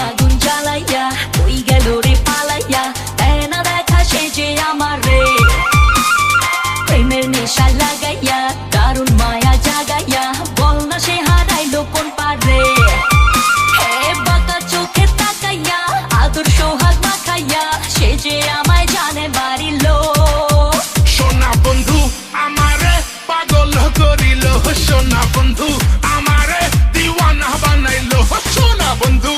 আগুন জ্বালাইয়া কই গেল রে পালাইয়া দেয় না দেখা সে যে আমার রে প্রেমের নেশা লাগাইয়া দারুণ মায়া জাগাইয়া বল না সে হারাইলো কোন পারে হে বাঁকা চোখে তাকাইয়া আদর সোহাগ মাখাইয়া সে যে আমায় জানে বাড়িলো সোনা বন্ধু আমারে পাগল করিল সোনা বন্ধু আমারে দিওয়ানা বানাইলো সোনা বন্ধু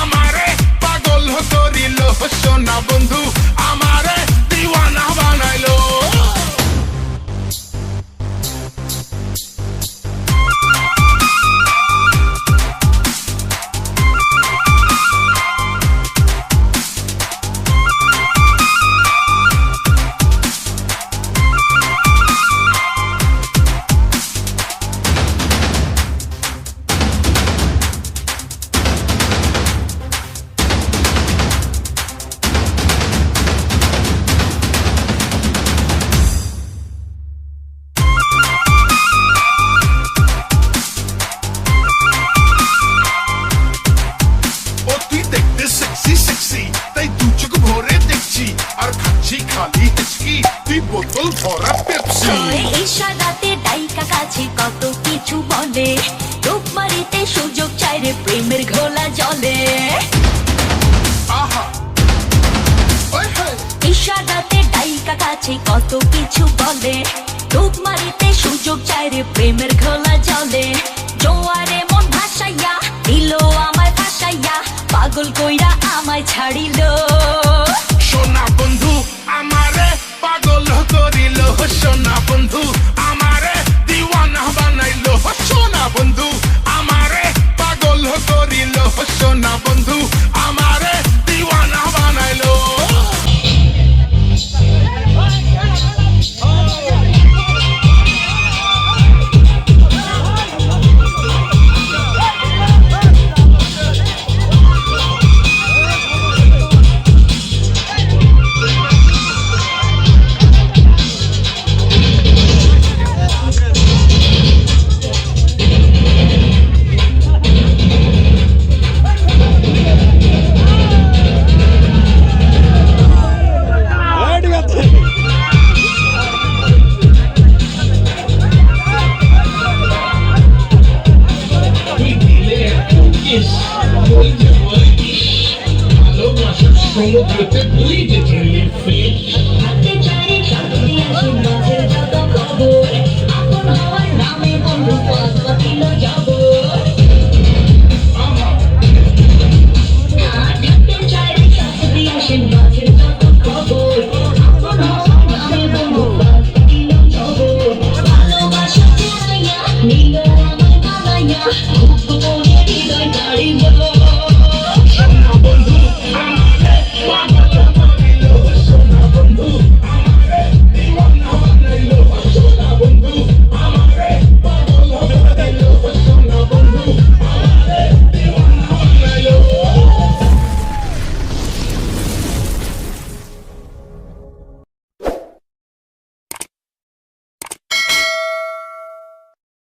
আমারে পাগল করিল সোনা বন্ধু আমারে দিওয়ানা বানাইলো তাই দু চোখ ভরে দেখছি আর খাচ্ছি খালি হিচকি তুই বোতল ভরা পেপসি ইশারাতে ডাইকা কাছে কত কিছু বলে রূপ মারিতে সুযোগ চাই রে প্রেমের ঘোলা জলে আহা ওই হে ইশারাতে ডাইকা কাছে কত কিছু বলে রূপ মারিতে সুযোগ চাই রে প্রেমের ঘোলা জলে জোয়ারে মন ভাসাইয়া দিল আমায় ভাসাইয়া পাগল কইরা আমায় ছাড়িল সোনা বন্ধু আমারে পাগল করিল